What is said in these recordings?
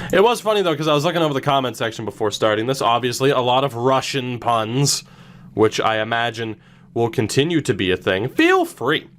It was funny, though, because I was looking over the comment section before starting this. Obviously, a lot of Russian puns, which I imagine will continue to be a thing. Feel free.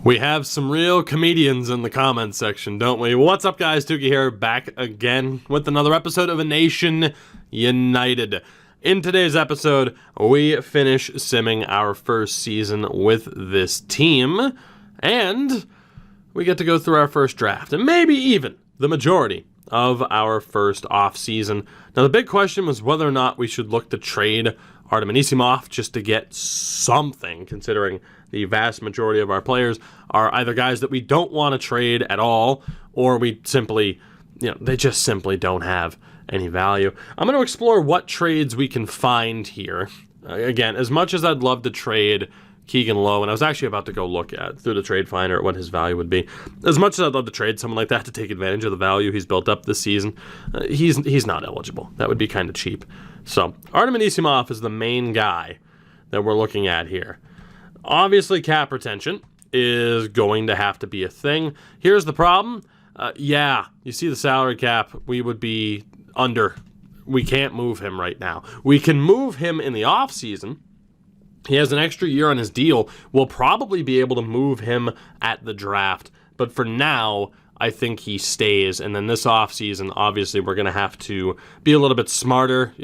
We have some real comedians in the comments section, don't we? What's up, guys? Tuki here, back again with another episode of A Nation United. In today's episode, we finish simming our first season with this team, and we get to go through our first draft, and maybe even the majority of our first off-season. Now, the big question was whether or not we should look to trade Artem Anisimov just to get something, considering the vast majority of our players are either guys that we don't want to trade at all, or we simply, they just simply don't have any value. I'm going to explore what trades we can find here. Again, as much as I'd love to trade Keegan Lowe, and I was actually about to go look at through the trade finder what his value would be. As much as I'd love to trade someone like that to take advantage of the value he's built up this season, he's not eligible. That would be kind of cheap. So Artem Anisimov is the main guy that we're looking at here. Obviously, cap retention is going to have to be a thing. Here's the problem. You see the salary cap, we would be under. We can't move him right now. We can move him in the offseason. He has an extra year on his deal. We'll probably be able to move him at the draft. But for now, I think he stays. And then this offseason, obviously, we're going to have to be a little bit smarter,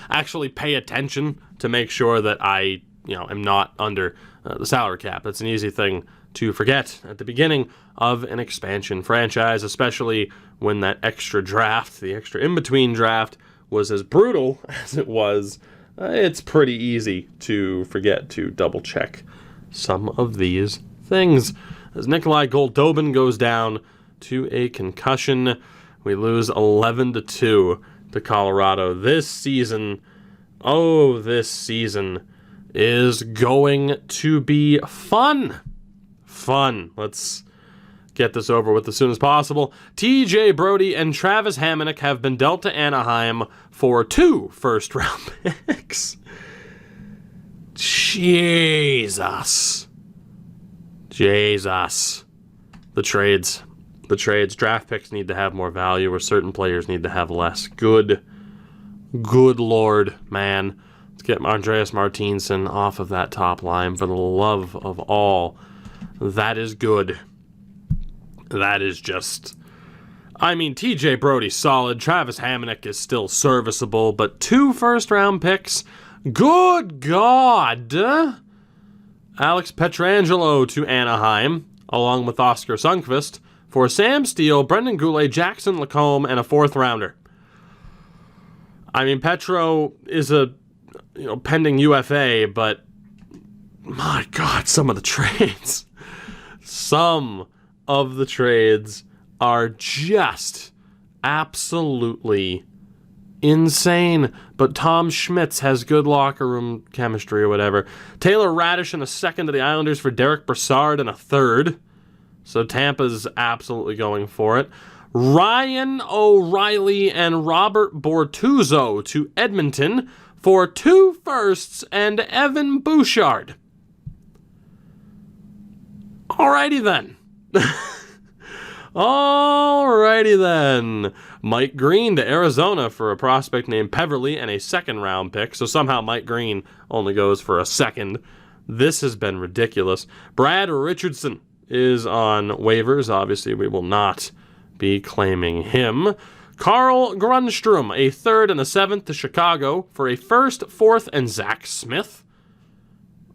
actually pay attention to make sure that I am not under the salary cap. That's an easy thing to forget at the beginning of an expansion franchise, especially when that extra draft, the extra in-between draft, was as brutal as it was. It's pretty easy to forget to double-check some of these things. As Nikolai Goldobin goes down to a concussion, we lose 11-2 to Colorado. This season is going to be fun. Let's get this over with as soon as possible. TJ Brodie and Travis Hamonic have been dealt to Anaheim for 2 first-round picks. Jesus. The trades. Draft picks need to have more value, or certain players need to have less. Good Lord, man. Let's get Andreas Martinson off of that top line for the love of all. That is good. That is just... TJ Brodie's solid. Travis Hamonic is still serviceable, but 2 first-round picks? Good God! Alex Pietrangelo to Anaheim, along with Oscar Sundqvist, for Sam Steele, Brendan Goulet, Jackson Lacombe, and a 4th-rounder. Petro is a pending UFA, but my God, some of the trades. Some of the trades are just absolutely insane. But Tom Schmitz has good locker room chemistry or whatever. Taylor Radish in a 2nd to the Islanders for Derek Brassard and a 3rd. So Tampa's absolutely going for it. Ryan O'Reilly and Robert Bortuzzo to Edmonton for 2 firsts and Evan Bouchard. Alrighty then. Mike Green to Arizona for a prospect named Peverly and a 2nd-round pick. So somehow Mike Green only goes for a 2nd. This has been ridiculous. Brad Richardson is on waivers. Obviously, we will not be claiming him. Carl Grunstrom, a 3rd and a 7th to Chicago for a 1st, 4th, and Zach Smith.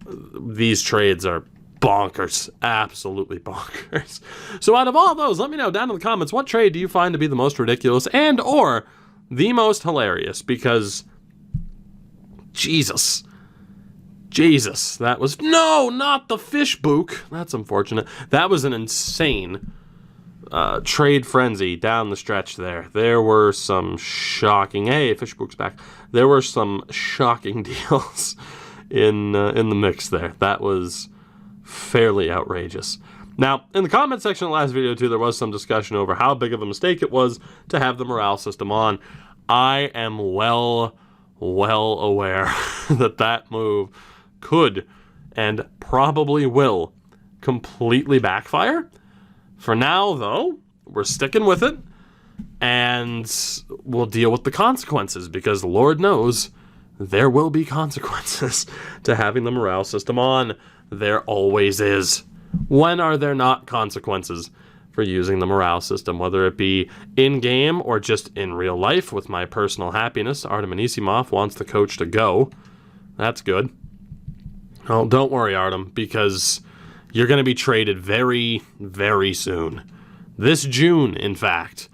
these trades are bonkers. Absolutely bonkers. So out of all those, let me know down in the comments, what trade do you find to be the most ridiculous and or the most hilarious? Because Jesus, that was, no, not the fish book. That's unfortunate. That was an insane trade frenzy down the stretch there. There were some shocking, hey, fish book's back. There were some shocking deals in the mix there. That was fairly outrageous. Now, in the comment section of the last video too, there was some discussion over how big of a mistake it was to have the morale system on. I am well aware that move could and probably will completely backfire. For now, though, we're sticking with it, and we'll deal with the consequences, because Lord knows there will be consequences to having the morale system on. There always is. When are there not consequences for using the morale system, whether it be in-game or just in real life? With my personal happiness, Artem Anisimov wants the coach to go. That's good. Oh, don't worry, Artem, because you're going to be traded very, very soon. This June, in fact.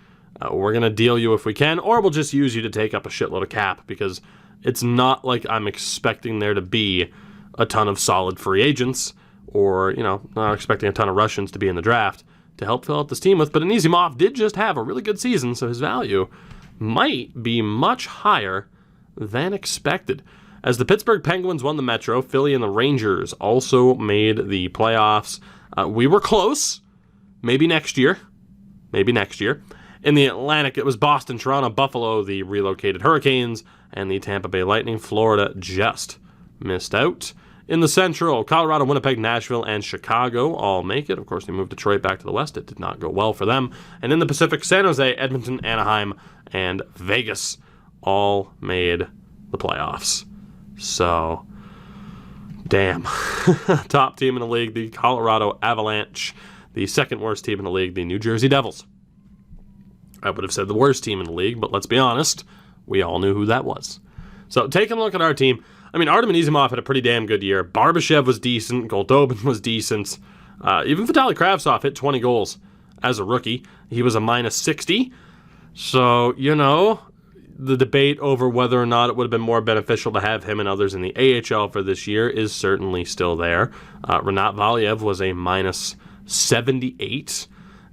We're going to deal you if we can, or we'll just use you to take up a shitload of cap, because it's not like I'm expecting there to be a ton of solid free agents, or, not expecting a ton of Russians to be in the draft to help fill out this team with. But Anisimov did just have a really good season, so his value might be much higher than expected. As the Pittsburgh Penguins won the Metro, Philly and the Rangers also made the playoffs. We were close. Maybe next year. In the Atlantic, it was Boston, Toronto, Buffalo, the relocated Hurricanes, and the Tampa Bay Lightning. Florida just missed out. In the Central, Colorado, Winnipeg, Nashville, and Chicago all make it. Of course, they moved Detroit back to the West. It did not go well for them. And in the Pacific, San Jose, Edmonton, Anaheim, and Vegas all made the playoffs. So, damn. Top team in the league, the Colorado Avalanche. The second worst team in the league, the New Jersey Devils. I would have said the worst team in the league, but let's be honest, we all knew who that was. So, taking a look at our team, Artem Anisimov had a pretty damn good year. Barbashev was decent. Goldobin was decent. Even Vitaly Kravtsov hit 20 goals as a rookie. He was a -60. So, the debate over whether or not it would have been more beneficial to have him and others in the AHL for this year is certainly still there. Renat Valiev was a -78.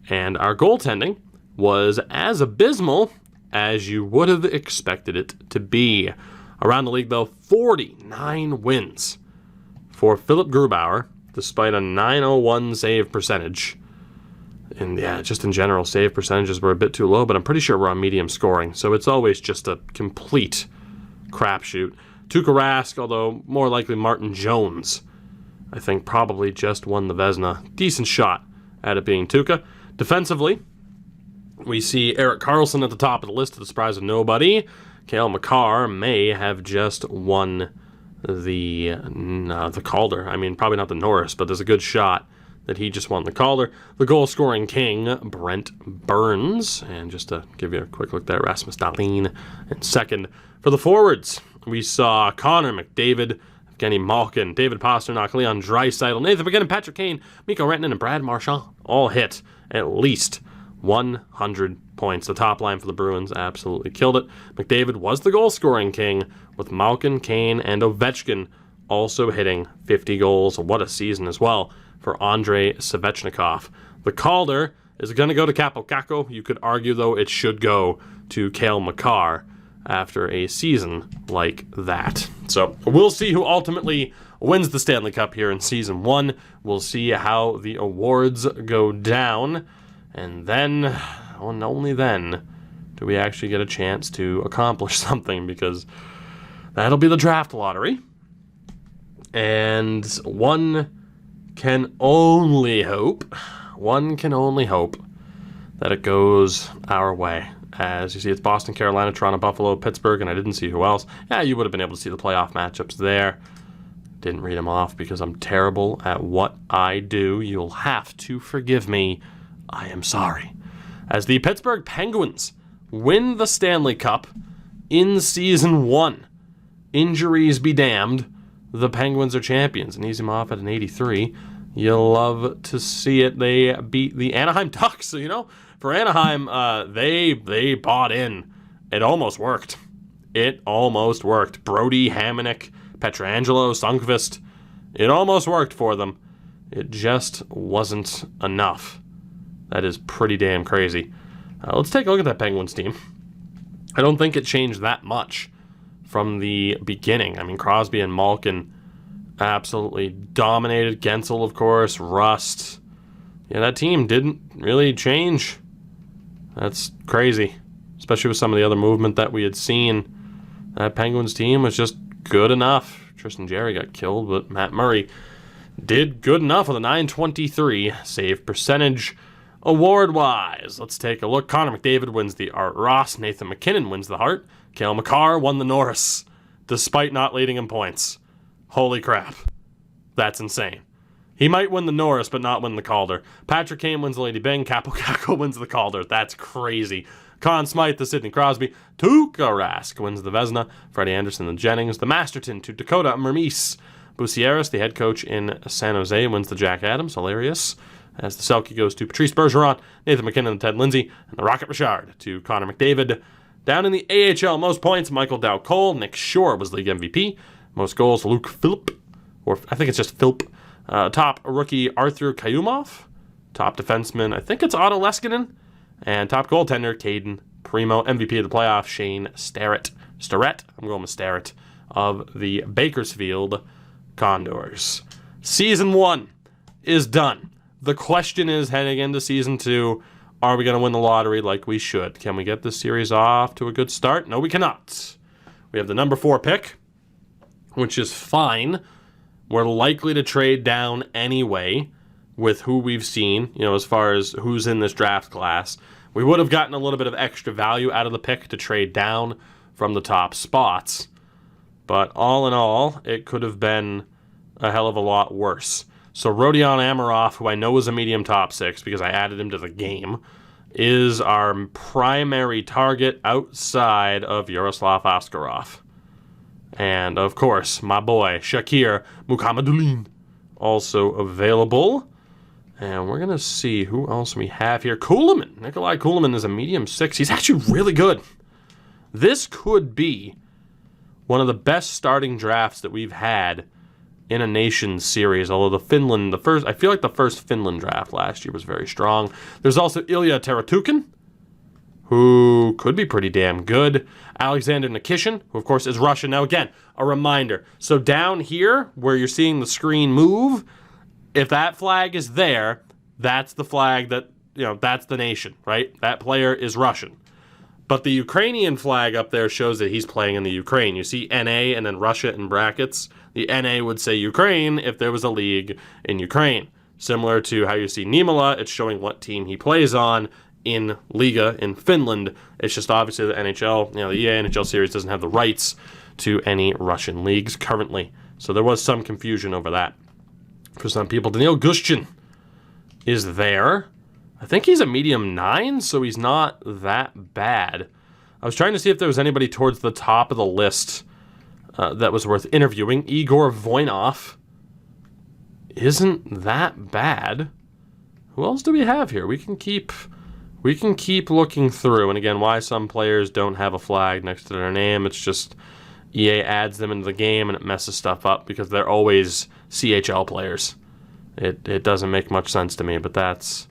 And our goaltending was as abysmal as you would have expected it to be. Around the league, though, 49 wins for Philip Grubauer, despite a .901 save percentage. And yeah, just in general, save percentages were a bit too low, but I'm pretty sure we're on medium scoring, so it's always just a complete crapshoot. Tuukka Rask, although more likely Martin Jones, I think probably just won the Vezina. Decent shot at it being Tuukka. Defensively, we see Erik Karlsson at the top of the list, to the surprise of nobody. Cale Makar may have just won the Calder. Probably not the Norris, but there's a good shot that he just won the Calder. The goal-scoring king, Brent Burns. And just to give you a quick look there, Rasmus Dahlin in second. For the forwards, we saw Connor McDavid, Evgeny Malkin, David Pastrnak, Leon Draisaitl, Nathan McKinnon, Patrick Kane, Mikko Rantanen, and Brad Marchand all hit at least 100 points. The top line for the Bruins absolutely killed it. McDavid was the goal-scoring king, with Malkin, Kane, and Ovechkin also hitting 50 goals. What a season as well for Andrei Svechnikov. The Calder is going to go to Kaapo Kakko. You could argue, though, it should go to Cale Makar after a season like that. So we'll see who ultimately wins the Stanley Cup here in Season 1. We'll see how the awards go down. And then, and only then, do we actually get a chance to accomplish something, because that'll be the draft lottery. And one can only hope that it goes our way. As you see, it's Boston, Carolina, Toronto, Buffalo, Pittsburgh, and I didn't see who else. Yeah, you would have been able to see the playoff matchups there. Didn't read them off because I'm terrible at what I do. You'll have to forgive me. I am sorry. As the Pittsburgh Penguins win the Stanley Cup in Season 1. Injuries be damned. the Penguins are champions. And ease him off at an 83. You'll love to see it. They beat the Anaheim Ducks. So, you know, for Anaheim, they bought in. It almost worked. It almost worked. Brody, Hamonic, Pietrangelo, Sundqvist. It almost worked for them. It just wasn't enough. That is pretty damn crazy. Let's take a look at that Penguins team. I don't think it changed that much from the beginning. I mean, Crosby and Malkin absolutely dominated. Gensel, of course, Rust. Yeah, that team didn't really change. That's crazy, especially with some of the other movement that we had seen. That Penguins team was just good enough. Tristan Jarry got killed, but Matt Murray did good enough with a .923 save percentage. Award-wise, let's take a look. Connor McDavid wins the Art Ross. Nathan MacKinnon wins the Hart. Cale Makar won the Norris, despite not leading in points. Holy crap. That's insane. He might win the Norris, but not win the Calder. Patrick Kane wins the Lady Byng. Capo Caco wins the Calder. That's crazy. Conn Smythe, the Sidney Crosby. Tuukka Rask wins the Vezina. Freddie Anderson, the Jennings. The Masterton to Dakota Mermis. Bucieris, the head coach in San Jose, wins the Jack Adams. Hilarious. As the Selke goes to Patrice Bergeron. Nathan MacKinnon and Ted Lindsay. And the Rocket Richard to Connor McDavid. Down in the AHL, most points, Michael Dow-Cole. Nick Shore was league MVP. Most goals, Luke Philp. Or I think it's just Philp. Top rookie, Arthur Kayumov. Top defenseman, I think it's Otto Leskinen. And top goaltender, Caden Primo. MVP of the playoffs, Shane Starrett. I'm going with Starrett. Of the Bakersfield Condors. Season 1 is done. The question is, heading into Season 2, are we going to win the lottery like we should? Can we get this series off to a good start? No, we cannot. We have the number 4 pick, which is fine. We're likely to trade down anyway with who we've seen, you know, as far as who's in this draft class. We would have gotten a little bit of extra value out of the pick to trade down from the top spots. But all in all, it could have been a hell of a lot worse. So Rodion Amarov, who I know is a medium top 6 because I added him to the game, is our primary target outside of Yaroslav Askarov. And, of course, my boy, Shakir Mukhamadullin, also available. And we're going to see who else we have here. Kulemin. Nikolai Kulemin is a medium 6. He's actually really good. This could be one of the best starting drafts that we've had in a Nations series, although I feel like the first Finland draft last year was very strong. There's also Ilya Teratukin, who could be pretty damn good. Alexander Nikishin, who of course is Russian. Now again, a reminder. So down here, where you're seeing the screen move, if that flag is there, that's the flag that, you know, that's the nation, right? That player is Russian. But the Ukrainian flag up there shows that he's playing in the Ukraine. You see NA and then Russia in brackets. The NA would say Ukraine if there was a league in Ukraine. Similar to how you see Niemela, it's showing what team he plays on in Liga in Finland. It's just obviously the NHL, you know, the EA NHL series doesn't have the rights to any Russian leagues currently. So there was some confusion over that for some people. Daniil Gushchin is there. I think he's a medium 9, so he's not that bad. I was trying to see if there was anybody towards the top of the list that was worth interviewing. Igor Voinov isn't that bad. Who else do we have here? We can keep looking through. And again, why some players don't have a flag next to their name, it's just EA adds them into the game and it messes stuff up because they're always CHL players. It doesn't make much sense to me, but that's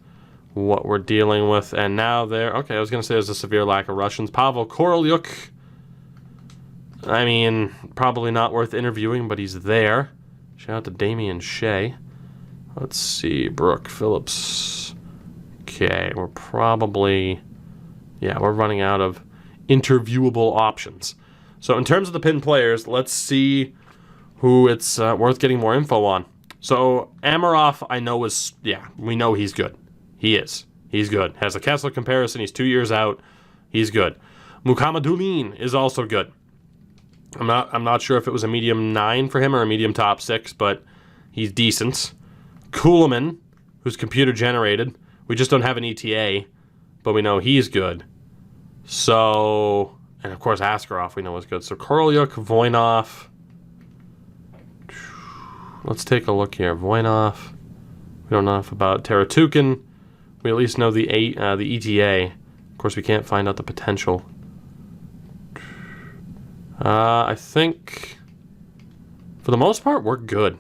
what we're dealing with. And now okay, I was going to say there's a severe lack of Russians. Pavel Korolyuk, I mean, probably not worth interviewing, but he's there. Shout out to Damian Shea. Let's see, Brooke Phillips. Okay, we're running out of interviewable options. So in terms of the pinned players, let's see who it's worth getting more info on. So Amarov, we know he's good. He is. He's good. Has a Kessler comparison. He's 2 years out. He's good. Mukhamadullin is also good. I'm not sure if it was a medium 9 for him or a medium top 6, but he's decent. Kulemin, who's computer generated. We just don't have an ETA, but we know he's good. So, and of course Askarov we know is good. So Korolyuk, Voinov. let's take a look here. Voinov. We don't know enough about Teratukin. We at least know the ETA. Of course, we can't find out the potential. I think, for the most part, we're good.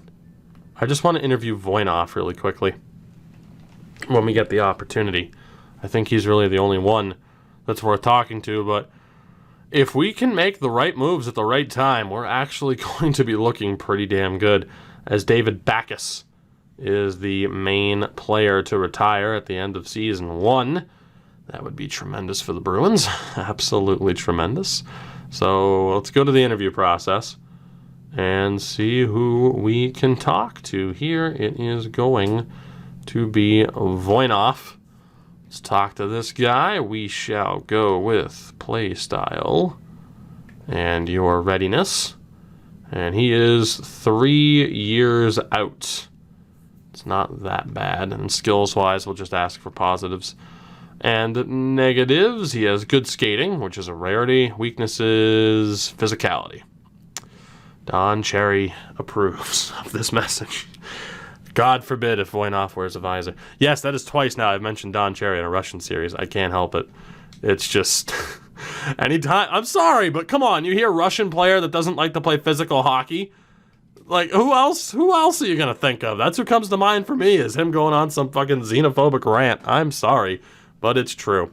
I just want to interview Voinov really quickly when we get the opportunity. I think he's really the only one that's worth talking to, but if we can make the right moves at the right time, we're actually going to be looking pretty damn good, as David Backes is the main player to retire at the end of Season 1. That would be tremendous for the Bruins. Absolutely tremendous. So let's go to the interview process and see who we can talk to. Here it is going to be Voinov. Let's talk to this guy. We shall go with play style and your readiness. And he is 3 years out. It's not that bad. And skills-wise, we'll just ask for positives and negatives. He has good skating, which is a rarity. Weaknesses, physicality. Don Cherry approves of this message. God forbid if Voinov wears a visor. Yes, that is twice now I've mentioned Don Cherry in a Russian series. I can't help it. It's just anytime. I'm sorry, but come on. You hear Russian player that doesn't like to play physical hockey? Like, who else? Who else are you going to think of? That's who comes to mind for me, is him going on some fucking xenophobic rant. I'm sorry, but it's true.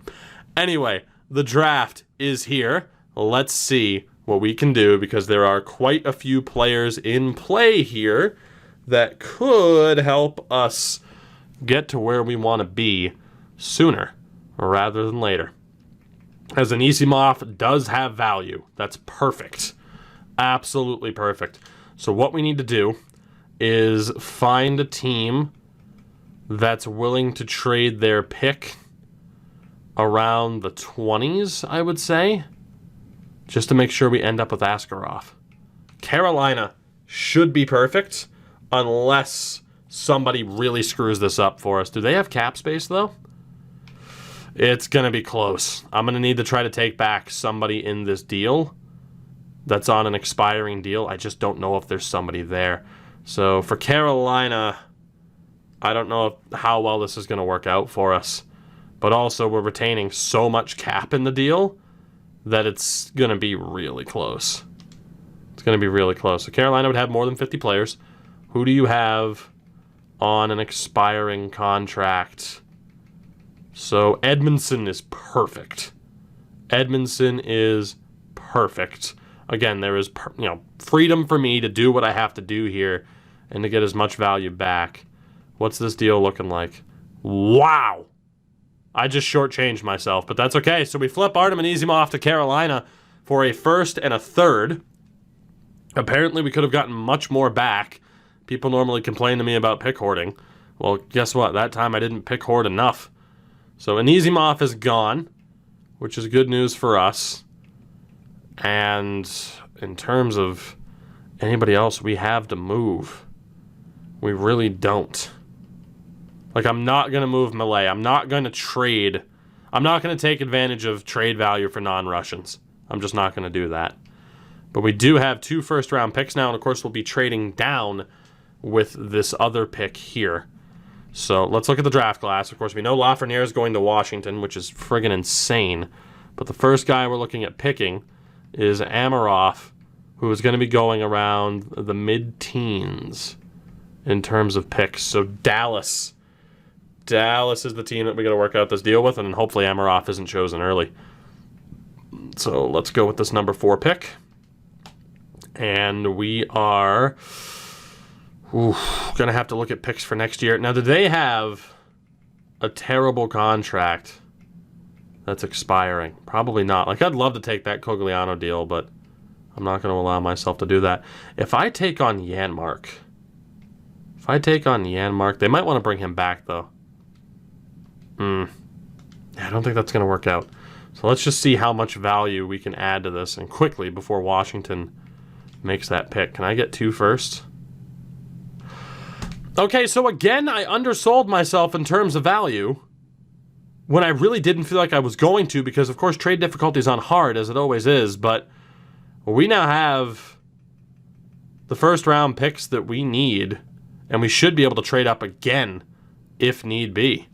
Anyway, the draft is here. Let's see what we can do, because there are quite a few players in play here that could help us get to where we want to be sooner rather than later. As Anisimov does have value. That's perfect. Absolutely perfect. So what we need to do is find a team that's willing to trade their pick around the 20s, I would say, just to make sure we end up with Askarov. Carolina should be perfect, unless somebody really screws this up for us. Do they have cap space, though? It's going to be close. I'm going to need to try to take back somebody in this deal that's on an expiring deal. I just don't know if there's somebody there. So for Carolina, I don't know how well this is going to work out for us. But also, we're retaining so much cap in the deal that it's going to be really close. It's going to be really close. So Carolina would have more than 50 players. Who do you have on an expiring contract? So Edmondson is perfect. Edmondson is perfect. Again, there is freedom for me to do what I have to do here and to get as much value back. What's this deal looking like? Wow! I just shortchanged myself, but that's okay. So we flip Artem Anisimov to Carolina for a first and a third. Apparently, we could have gotten much more back. People normally complain to me about pick hoarding. Well, guess what? That time I didn't pick hoard enough. So Anisimov is gone, which is good news for us. And in terms of anybody else we have to move, we really don't. Like, I'm not going to move Malay. I'm not going to trade. I'm not going to take advantage of trade value for non-Russians. I'm just not going to do that. But we do have 2 first-round picks now, and of course we'll be trading down with this other pick here. So let's look at the draft class. Of course, we know Lafreniere is going to Washington, which is friggin' insane. But the first guy we're looking at picking is Amarov, who is going to be going around the mid-teens in terms of picks. So Dallas is the team that we got to work out this deal with, and hopefully Amarov isn't chosen early. So let's go with this number 4 pick. And we are going to have to look at picks for next year. Now, do they have a terrible contract that's expiring? Probably not. Like, I'd love to take that Cogliano deal, but I'm not going to allow myself to do that. If I take on Janmark, they might want to bring him back, though. I don't think that's going to work out. So let's just see how much value we can add to this, and quickly before Washington makes that pick. Can I get 2 first? Okay, so again, I undersold myself in terms of value when I really didn't feel like I was going to, because of course trade difficulty is on hard, as it always is, but we now have the first round picks that we need, and we should be able to trade up again if need be.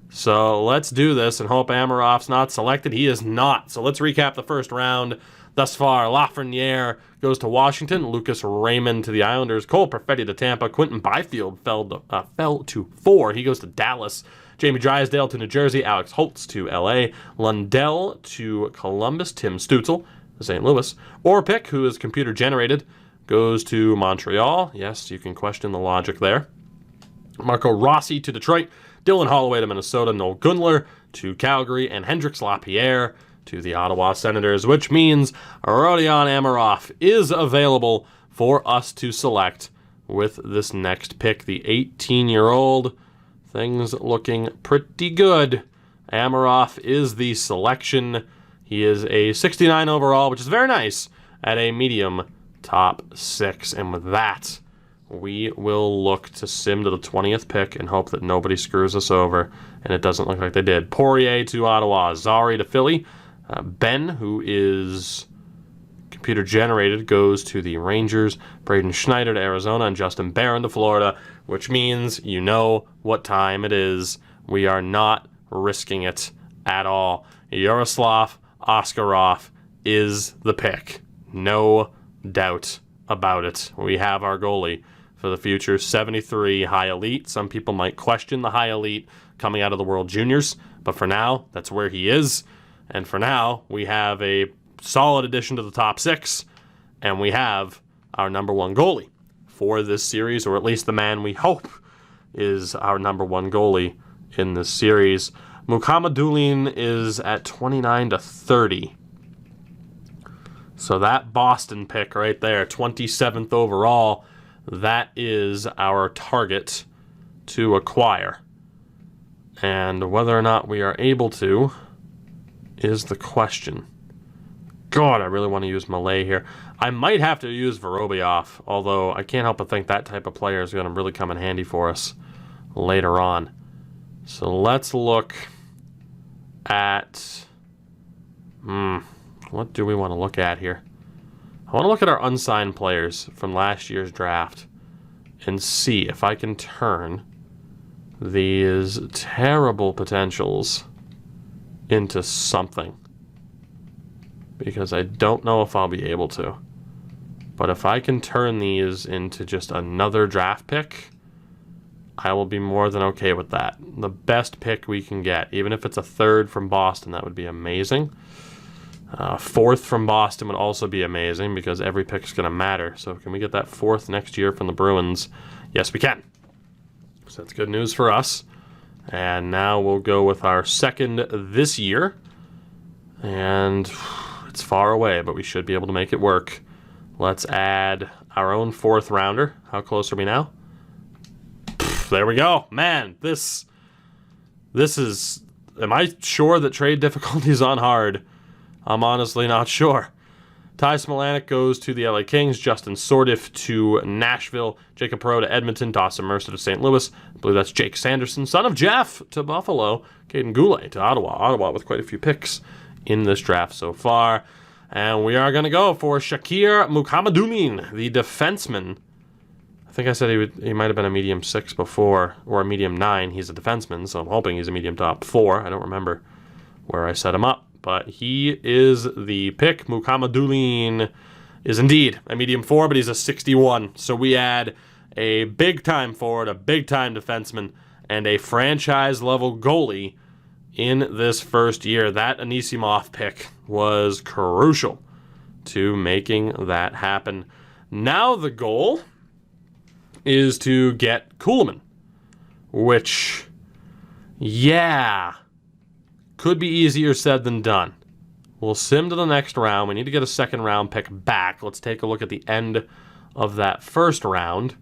So let's do this and hope Amarov's not selected. He is not. So let's recap the first round. Thus far, Lafreniere goes to Washington, Lucas Raymond to the Islanders, Cole Perfetti to Tampa, Quentin Byfield fell to 4. He goes to Dallas. Jamie Drysdale to New Jersey, Alex Holtz to LA, Lundell to Columbus, Tim Stutzel to St. Louis. Orpik, who is computer generated, goes to Montreal. Yes, you can question the logic there. Marco Rossi to Detroit, Dylan Holloway to Minnesota, Noel Gunler to Calgary, and Hendrix Lapierre to the Ottawa Senators, which means Rodion Amarov is available for us to select with this next pick. The 18-year-old, things looking pretty good. Amarov is the selection. He is a 69 overall, which is very nice, at a medium top 6. And with that, we will look to sim to the 20th pick and hope that nobody screws us over, and it doesn't look like they did. Poirier to Ottawa, Zari to Philly. Ben, who is computer generated, goes to the Rangers. Braden Schneider to Arizona, and Justin Barron to Florida, which means you know what time it is. We are not risking it at all. Yaroslav Oskarov is the pick. No doubt about it. We have our goalie for the future, 73 high elite. Some people might question the high elite coming out of the World Juniors, but for now, that's where he is. And for now, we have a solid addition to the top 6, and we have our number 1 goalie for this series, or at least the man we hope is our number 1 goalie in this series. Mukhamadullin is at 29 to 30. So that Boston pick right there, 27th overall, that is our target to acquire. And whether or not we are able to is the question. God, I really want to use Malay here. I might have to use Vorobyev, although I can't help but think that type of player is going to really come in handy for us later on. So let's look at... what do we want to look at here? I want to look at our unsigned players from last year's draft and see if I can turn these terrible potentials into something, because I don't know if I'll be able to. But if I can turn these into just another draft pick, I will be more than okay with that. The best pick we can get, even if it's a 3rd from Boston, that would be amazing. 4th from Boston would also be amazing, because every pick is going to matter. So can we get that 4th next year from the Bruins? Yes, we can. So that's good news for us. And now we'll go with our 2nd this year. And it's far away, but we should be able to make it work. Let's add our own 4th rounder. How close are we now? There we go. Man, this is... Am I sure that trade difficulty is on hard? I'm honestly not sure. Ty Smolanic goes to the LA Kings, Justin Sordiff to Nashville, Jacob Perreault to Edmonton, Dawson Mercer to St. Louis. I believe that's Jake Sanderson, son of Jeff, to Buffalo, Caden Goulet to Ottawa. Ottawa with quite a few picks in this draft so far. And we are going to go for Shakir Mukhamadullin, the defenseman. I think I said he might have been a medium 6 before, or a medium 9. He's a defenseman, so I'm hoping he's a medium top 4. I don't remember where I set him up. But he is the pick. Mukhamadullin is indeed a medium 4, but he's a 61. So we add a big-time forward, a big-time defenseman, and a franchise-level goalie in this first year. That Anisimov pick was crucial to making that happen. Now the goal is to get Kuhlman, which, yeah... could be easier said than done. We'll sim to the next round. We need to get a 2nd round pick back. Let's take a look at the end of that 1st round,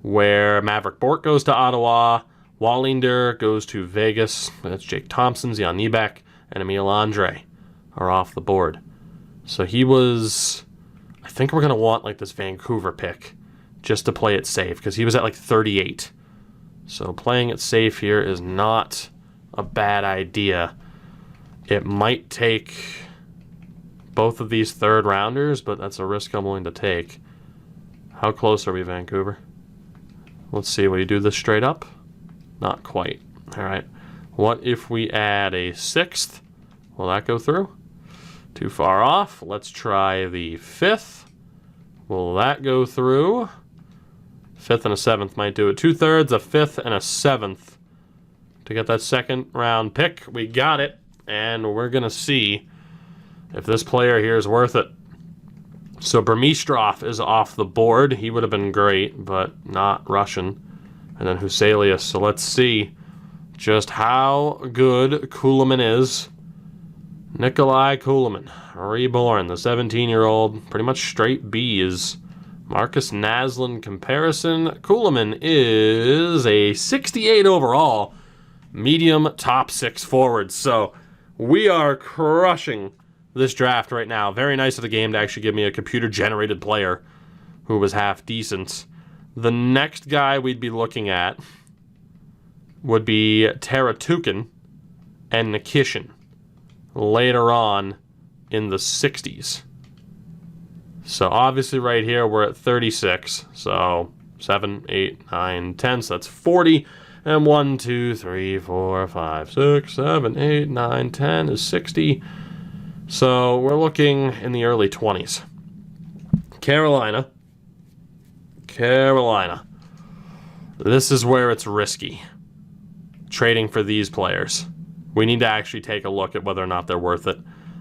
where Maverick Bourque goes to Ottawa, Wallinder goes to Vegas. That's Jake Thompson, Jan Niebeck, and Emil Andre are off the board. So he was... I think we're going to want like this Vancouver pick just to play it safe, because he was at like 38. So playing it safe here is not a bad idea. It might take both of these 3rd rounders, but that's a risk I'm willing to take. How close are we, Vancouver? Let's see, will you do this straight up? Not quite. All right. What if we add a 6th? Will that go through? Too far off. Let's try the 5th. Will that go through? 5th and a 7th might do it. 2/3, a 5th, and a 7th to get that second round pick. We got it, and we're going to see if this player here is worth it. So Burmistrov is off the board. He would have been great, but not Russian. And then Huselius. So let's see just how good Kulemin is. Nikolai Kulemin, reborn, the 17-year-old, pretty much straight B's. Marcus Naslund comparison. Kulemin is a 68 overall, medium top 6 forward. So we are crushing this draft right now. Very nice of the game to actually give me a computer-generated player who was half decent. The next guy we'd be looking at would be Taratukin and Nikishin later on in the 60s. So obviously right here we're at 36. So 7, 8, 9, 10. So that's 40. And 1, 2, 3, 4, 5, 6, 7, 8, 9, 10 is 60. So we're looking in the early 20s. Carolina. This is where it's risky. Trading for these players. We need to actually take a look at whether or not they're worth it.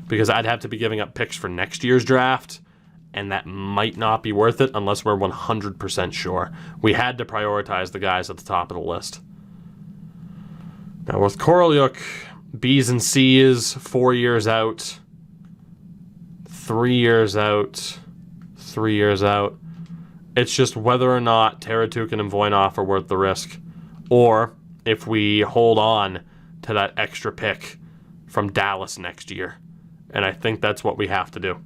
Because I'd have to be giving up picks for next year's draft, and that might not be worth it unless we're 100% sure. We had to prioritize the guys at the top of the list. Now with Korolyuk, B's and C's, 4 years out, 3 years out, 3 years out. It's just whether or not Taratukin and Voynov are worth the risk, or if we hold on to that extra pick from Dallas next year. And I think that's what we have to do.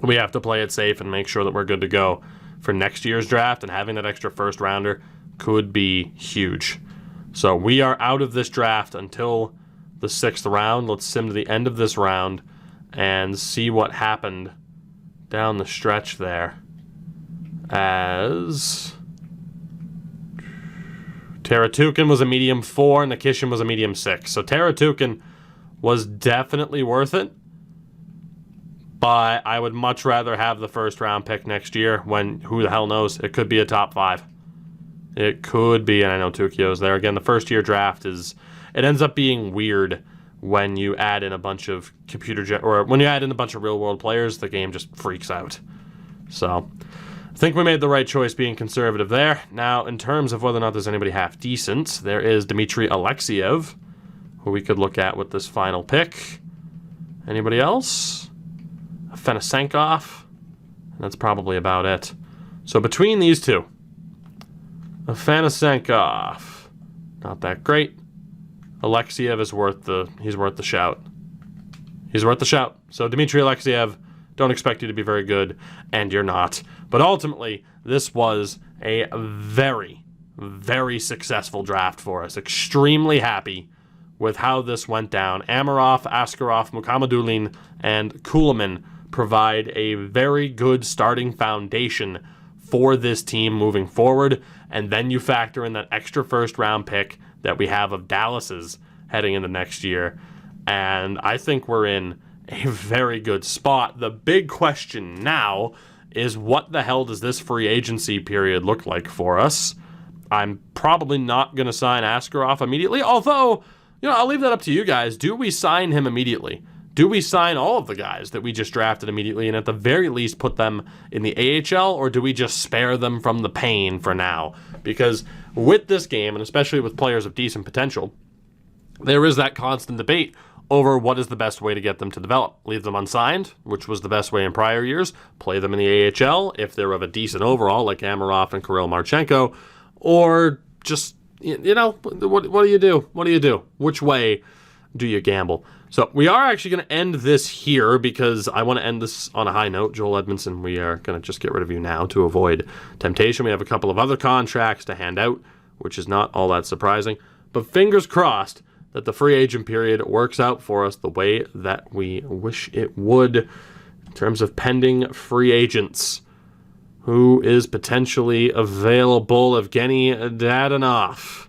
We have to play it safe and make sure that we're good to go for next year's draft, and having that extra first rounder could be huge. So we are out of this draft until the 6th round. Let's sim to the end of this round and see what happened down the stretch there. As Taratukin was a medium 4, Nikishin was a medium 6. So Taratukin was definitely worth it, but I would much rather have the first round pick next year when, who the hell knows, it could be a top 5. It could be, and I know Tukio's there. Again, the first year draft it ends up being weird when you add in a bunch of when you add in a bunch of real world players, the game just freaks out. So I think we made the right choice being conservative there. Now, in terms of whether or not there's anybody half decent, there is Dmitry Alexeyev, who we could look at with this final pick. Anybody else? Fenisenkov. That's probably about it. So between these two, Fenisenkov, not that great. Alexeyev is worth the shout. He's worth the shout. So Dmitry Alexeyev, don't expect you to be very good, and you're not. But ultimately, this was a very, very successful draft for us. Extremely happy with how this went down. Amarov, Askarov, Mukhamadullin, and Kulemin provide a very good starting foundation for this team moving forward, and then you factor in that extra first round pick that we have of Dallas's heading into next year, and I think we're in a very good spot. The big question now is, what the hell does this free agency period look like for us? I'm probably not going to sign Askarov immediately, although, I'll leave that up to you guys. Do we sign him immediately? Do we sign all of the guys that we just drafted immediately and at the very least put them in the AHL, or do we just spare them from the pain for now? Because with this game, and especially with players of decent potential, there is that constant debate over what is the best way to get them to develop. Leave them unsigned, which was the best way in prior years. Play them in the AHL if they're of a decent overall, like Amarov and Kirill Marchenko, or just, what do you do? What do you do? Which way do you gamble? So we are actually going to end this here because I want to end this on a high note. Joel Edmondson, we are going to just get rid of you now to avoid temptation. We have a couple of other contracts to hand out, which is not all that surprising. But fingers crossed that the free agent period works out for us the way that we wish it would. In terms of pending free agents, who is potentially available. Evgeny Dadonov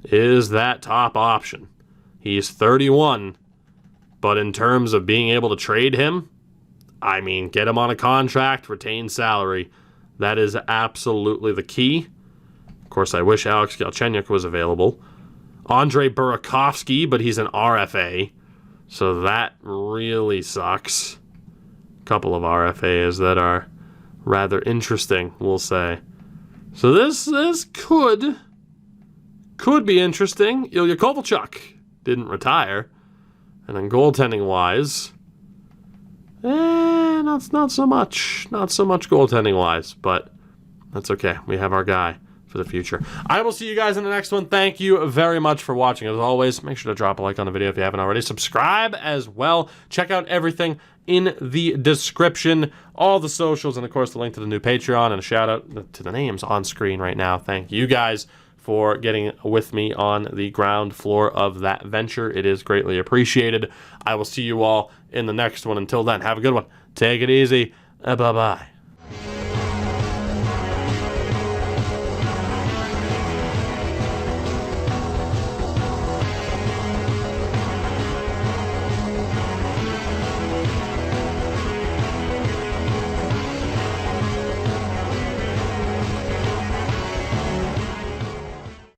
is that top option. He's 31, but in terms of being able to trade him, I mean, get him on a contract, retain salary. That is absolutely the key. Of course, I wish Alex Galchenyuk was available. Andrei Burakovsky, but he's an RFA, so that really sucks. A couple of RFAs that are rather interesting, we'll say. So this could be interesting. Ilya Kovalchuk didn't retire. And then goaltending-wise, not so much. Not so much goaltending-wise, but that's okay. We have our guy for the future. I will see you guys in the next one. Thank you very much for watching. As always, make sure to drop a like on the video if you haven't already. Subscribe as well. Check out everything in the description, all the socials, and of course the link to the new Patreon, and a shout out to the names on screen right now. Thank you guys for getting with me on the ground floor of that venture. It is greatly appreciated. I will see you all in the next one. Until then, have a good one. Take it easy. Bye-bye.